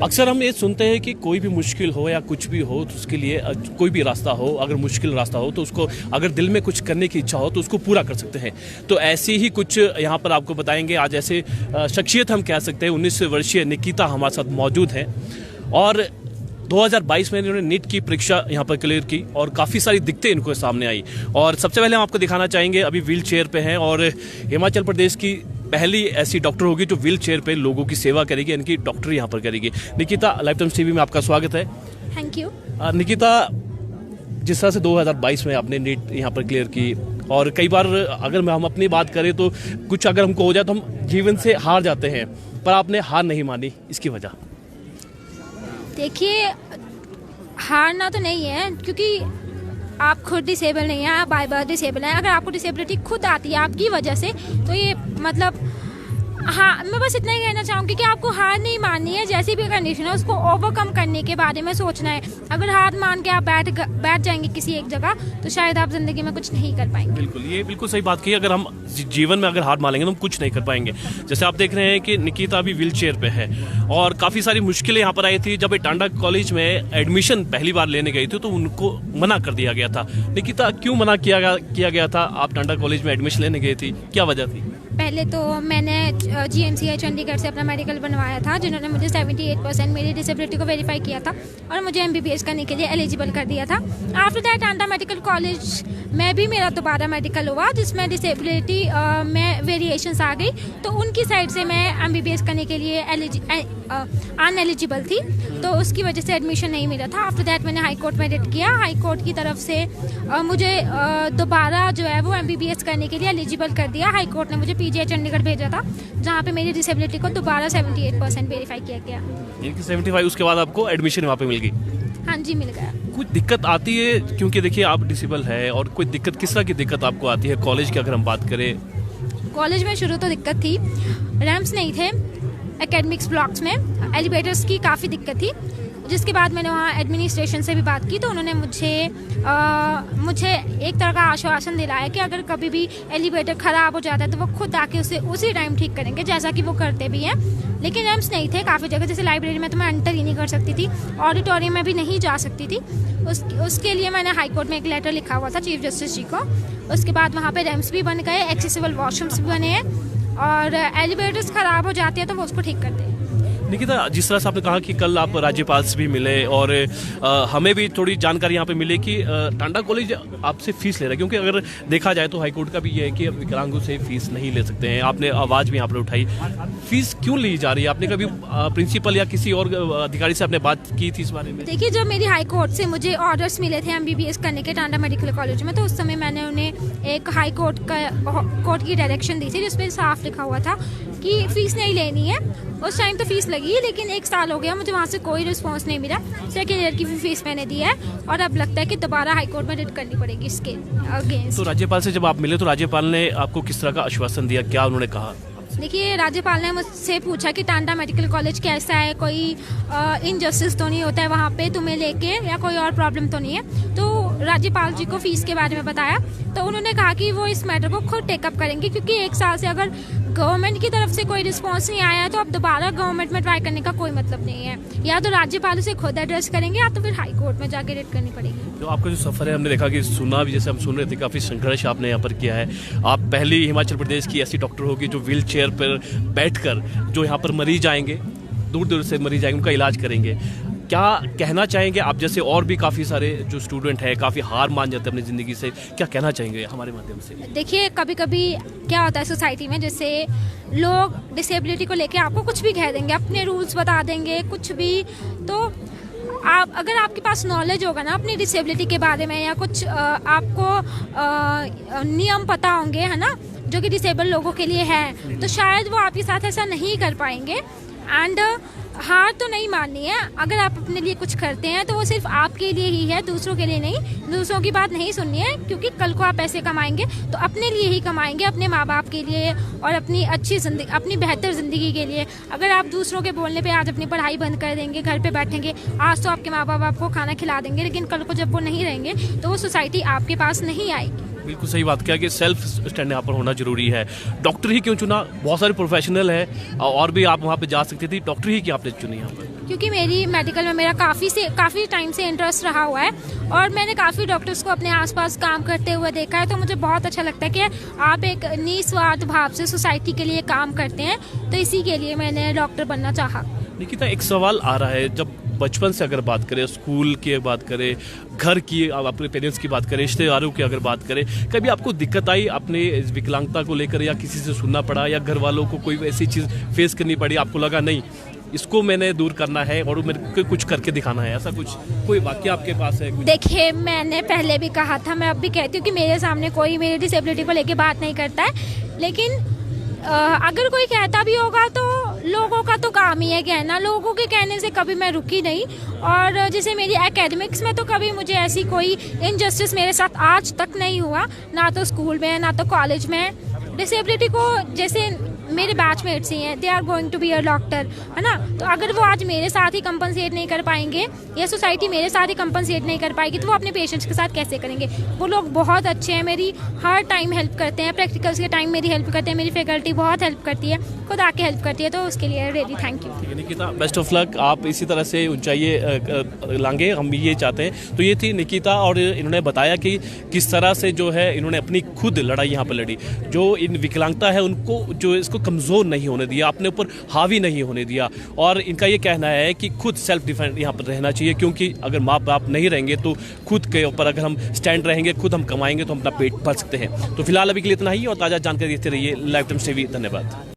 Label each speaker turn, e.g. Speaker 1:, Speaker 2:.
Speaker 1: अक्सर हम ये सुनते हैं कि कोई भी मुश्किल हो या कुछ भी हो तो उसके लिए कोई भी रास्ता हो, अगर मुश्किल रास्ता हो तो उसको, अगर दिल में कुछ करने की इच्छा हो तो उसको पूरा कर सकते हैं। तो ऐसी ही कुछ यहाँ पर आपको बताएंगे। आज ऐसे शख्सियत हम कह सकते हैं 19 वर्षीय निकिता हमारे साथ मौजूद हैं और 2022 में इन्होंने नीट की परीक्षा यहाँ पर क्लियर की और काफ़ी सारी दिक्कतें इनको सामने आई। और सबसे पहले हम आपको दिखाना चाहेंगे, अभी व्हील चेयर पे हैं और हिमाचल प्रदेश की पहली ऐसी डॉक्टर होगी जो व्हील चेयर पे लोगों की सेवा करेगी, इनकी डॉक्टर यहाँ पर करेगी। निकिता, लाइफ टाइम्स टीवी में आपका स्वागत है।
Speaker 2: Thank you.
Speaker 1: निकिता, जिस तरह से 2022 में आपने नीट यहाँ पर क्लियर की और कई बार अगर हम अपनी बात करें तो कुछ अगर हमको हो जाए तो हम जीवन से हार जाते हैं, पर आपने हार नहीं मानी, इसकी वजह?
Speaker 2: देखिए, हारना तो नहीं है क्योंकि आप खुद डिसेबल नहीं हैं, आप बाय बर्थ डिसेबल हैं। अगर आपको डिसेबिलिटी खुद आती है आपकी वजह से तो ये मतलब, हाँ, मैं बस इतना ही कहना चाहूँगी कि आपको हार नहीं माननी है। जैसी भी कंडीशन है उसको ओवरकम करने के बारे में सोचना है। अगर हार मान के आप बैठ जाएंगे किसी एक जगह तो शायद आप जिंदगी में कुछ नहीं कर पाएंगे।
Speaker 1: बिल्कुल, ये बिल्कुल सही बात की। अगर हम जीवन में अगर हार मान लेंगे तो हम कुछ नहीं कर पाएंगे। जैसे आप देख रहे हैं कि निकिता अभी व्हील चेयर पे है और काफ़ी सारी मुश्किलें यहाँ पर आई थी। जब टांडा कॉलेज में एडमिशन पहली बार लेने गई थी तो उनको मना कर दिया गया था। निकिता, क्यों मना किया गया था? आप टांडा कॉलेज में एडमिशन लेने गई थी, क्या वजह थी?
Speaker 2: पहले तो मैंने GMCI चंडीगढ़ से अपना मेडिकल बनवाया था, जिन्होंने मुझे 78% मेरी डिसेबिलिटी को वेरीफाई किया था और मुझे MBBS करने के लिए एलिजिबल कर दिया था। After that Tanda medical college में भी मेरा दोबारा मेडिकल हुआ जिसमें डिसेबिलिटी में वेरिएशंस आ गई, तो उनकी साइड से मैं MBBS करने के लिए अनएलिजिबल थी, तो उसकी वजह से एडमिशन नहीं मिला था। आफ्टर दैट मैंने हाई कोर्ट में रिट किया। हाई कोर्ट की तरफ से मुझे दोबारा जो है वो MBBS करने के लिए एलिजिबल कर दिया। हाई कोर्ट ने मुझे PGI चंडीगढ़ भेजा था जहाँ पे मेरी डिसेबिलिटी को दोबारा 78% वेरीफाई किया गया।
Speaker 1: 75, उसके बाद आपको एडमिशन वहाँ पे मिल गई?
Speaker 2: हाँ जी, मिल गया।
Speaker 1: कुछ दिक्कत आती है क्योंकि देखिए आप डिसेबल है, और कोई दिक्कत, किस तरह की दिक्कत आपको आती है कॉलेज की अगर हम बात करें?
Speaker 2: कॉलेज में शुरू तो दिक्कत थी, रैम्प्स नहीं थे एकेडमिक्स ब्लॉक्स में, एलिवेटर्स की काफ़ी दिक्कत थी। जिसके बाद मैंने वहाँ एडमिनिस्ट्रेशन से भी बात की तो उन्होंने मुझे एक तरह का आश्वासन दिलाया कि अगर कभी भी एलिवेटर ख़राब हो जाता है तो वो खुद आके उसे उसी टाइम ठीक करेंगे, जैसा कि वो करते भी हैं। लेकिन रैम्प्स नहीं थे काफ़ी जगह, जैसे लाइब्रेरी में तो मैं एंटर ही नहीं कर सकती थी, ऑडिटोरियम में भी नहीं जा सकती थी। उसके लिए मैंने हाई कोर्ट में एक लेटर लिखा हुआ था चीफ जस्टिस जी को। उसके बाद वहाँ पर रैम्प्स भी बन गए, एक्सेसिबल वॉशरूम्स भी बने हैं और एलिवेटर्स ख़राब हो जाते हैं तो वो उसको ठीक करते हैं।
Speaker 1: निकिता, जिस तरह से आपने कहा कि कल आप राज्यपाल से भी मिले और हमें भी थोड़ी जानकारी यहाँ पे मिले कि टांडा कॉलेज आपसे फीस ले रहा है, क्योंकि अगर देखा जाए तो हाईकोर्ट का भी ये है कि विकलांगों से फीस नहीं ले सकते हैं। आपने आवाज़ भी यहाँ पर उठाई, फीस क्यों ली जा रही है? आपने कभी प्रिंसिपल या किसी और अधिकारी से आपने बात की थी इस बारे में?
Speaker 2: देखिए, जब मेरी हाई कोर्ट से मुझे ऑर्डर्स मिले थे MBBS करने के टांडा मेडिकल कॉलेज में, तो उस समय मैंने उन्हें एक हाई कोर्ट की डायरेक्शन दी थी जिसमें साफ लिखा हुआ था कि फ़ीस नहीं लेनी है। उस टाइम तो फीस लगी, लेकिन 1 साल हो गया, मुझे वहाँ से कोई रिस्पांस नहीं मिला। सेकेंड ईयर की भी फीस मैंने दी है और अब लगता है कि दोबारा हाई कोर्ट में रिट करनी पड़ेगी इसके अगेंस्ट।
Speaker 1: तो राज्यपाल से जब आप मिले तो राज्यपाल ने आपको किस तरह का आश्वासन दिया, क्या उन्होंने कहा?
Speaker 2: देखिए, राज्यपाल ने मुझसे पूछा कि टांडा मेडिकल कॉलेज कैसा है, कोई इनजस्टिस तो नहीं होता है वहाँ पे तुम्हें लेके, या कोई और प्रॉब्लम तो नहीं है। तो राज्यपाल जी को फीस के बारे में बताया तो उन्होंने कहा कि वो इस मैटर को खुद टेकअप करेंगे, क्योंकि 1 साल से अगर गवर्नमेंट की तरफ से कोई रिस्पांस नहीं आया है तो अब दोबारा गवर्नमेंट में ट्राई करने का कोई मतलब नहीं है। या तो राज्यपाल से खुद एड्रेस करेंगे या तो फिर हाई कोर्ट में जाके रिट करनी पड़ेगी।
Speaker 1: तो आपका जो सफ़र है, हमने देखा कि सुना भी, जैसे हम सुन रहे थे, काफ़ी संघर्ष आपने यहाँ पर किया है। आप पहली हिमाचल प्रदेश की ऐसी डॉक्टर होगी जो व्हील चेयर पर बैठकर जो यहाँ पर मरीज आएंगे, दूर दूर से मरीज आएंगे, उनका इलाज करेंगे। क्या कहना चाहेंगे आप जैसे और भी काफ़ी सारे जो स्टूडेंट हैं, काफ़ी हार मान जाते हैं अपनी ज़िंदगी से, क्या कहना चाहेंगे हमारे माध्यम से? देखिए,
Speaker 2: कभी कभी क्या होता है सोसाइटी में, जैसे लोग डिसेबिलिटी को लेके आपको कुछ भी कह देंगे, अपने रूल्स बता देंगे, कुछ भी। तो आप, अगर आपके पास नॉलेज होगा ना अपनी डिसेबिलिटी के बारे में, या कुछ आपको नियम पता होंगे, है ना, जो कि डिसेबल लोगों के लिए है, तो शायद वो आपके साथ ऐसा नहीं कर पाएंगे। एंड हार तो नहीं माननी है। अगर आप अपने लिए कुछ करते हैं तो वो सिर्फ आपके लिए ही है, दूसरों के लिए नहीं। दूसरों की बात नहीं सुननी है, क्योंकि कल को आप पैसे कमाएंगे तो अपने लिए ही कमाएंगे, अपने माँ बाप के लिए और अपनी अच्छी जिंदगी, अपनी बेहतर ज़िंदगी के लिए। अगर आप दूसरों के बोलने पे आज अपनी पढ़ाई बंद कर देंगे, घर पे बैठेंगे, आज तो आपके माँ बाप आपको खाना खिला देंगे, लेकिन कल को जब वो नहीं रहेंगे तो वो सोसाइटी आपके पास नहीं आएगी।
Speaker 1: बिल्कुल सही बात किया कि सेल्फ स्टैंड यहाँ पर होना जरूरी है। डॉक्टर ही क्यों चुना? बहुत सारे प्रोफेशनल है और भी आप वहाँ पे जा सकती थी, डॉक्टर ही क्यों आपने चुनी यहाँ पर?
Speaker 2: क्योंकि मेरी मेडिकल में मेरा काफ़ी टाइम से इंटरेस्ट रहा हुआ है और मैंने काफ़ी डॉक्टर्स को अपने आसपास काम करते हुए देखा है, तो मुझे बहुत अच्छा लगता है कि आप एक निस्वार्थ भाव से सोसाइटी के लिए काम करते हैं, तो इसी के लिए मैंने डॉक्टर बनना चाहा।
Speaker 1: निकिता, एक सवाल आ रहा है, जब बचपन से अगर बात करें, स्कूल की बात करें, घर की, अब अपने पेरेंट्स की बात करें, रिश्तेदारों की अगर बात करें, कभी आपको दिक्कत आई अपने इस विकलांगता को लेकर, या किसी से सुनना पड़ा, या घर वालों को कोई ऐसी चीज़ फेस करनी पड़ी, आपको लगा नहीं इसको मैंने दूर करना है और मेरे को कुछ करके दिखाना है, ऐसा कुछ कोई वाक्य आपके पास है?
Speaker 2: देखिए, मैंने पहले भी कहा था, मैं अब भी कहती हूँ कि मेरे सामने कोई मेरी डिसेबिलिटी को लेके बात नहीं करता है, लेकिन अगर कोई कहता भी होगा तो लोगों का तो काम ही है कहना, लोगों के कहने से कभी मैं रुकी नहीं। और जैसे मेरी एकेडमिक्स में तो कभी मुझे ऐसी कोई इनजस्टिस मेरे साथ आज तक नहीं हुआ, ना तो स्कूल में ना तो कॉलेज में। डिसेबिलिटी को जैसे मेरे बैचमेट्स ही हैं, they are going to be a doctor, है ना, तो अगर वो आज मेरे साथ ही कंपनसेट नहीं कर पाएंगे या सोसाइटी मेरे साथ ही कंपनसेट नहीं कर पाएगी, तो वो अपने पेशेंट्स के साथ कैसे करेंगे? वो लोग बहुत अच्छे हैं, मेरी हर टाइम हेल्प करते हैं, प्रैक्टिकल्स के टाइम मेरी हेल्प करते हैं, मेरी फैकल्टी बहुत हेल्प करती है, खुद आके हेल्प करती है, तो उसके लिए really thank you.
Speaker 1: Nikita, best of luck, आप इसी तरह से ऊंचाई लांगे, हम भी ये चाहते हैं। तो ये थी निकिता और इन्होंने बताया कि किस तरह से जो है इन्होंने अपनी खुद लड़ाई यहाँ पर लड़ी, जो इन विकलांगता है उनको जो इसको कमज़ोर नहीं होने दिया, अपने ऊपर हावी नहीं होने दिया। और इनका ये कहना है कि खुद सेल्फ डिफेंड यहाँ पर रहना चाहिए, क्योंकि अगर माँ बाप नहीं रहेंगे तो खुद के ऊपर अगर हम स्टैंड रहेंगे, खुद हम कमाएंगे, तो हम अपना पेट भर सकते हैं। तो फिलहाल अभी के लिए इतना ही, और ताज़ा जानकारी देते रहिए लाइव टाइम्स टीवी। धन्यवाद।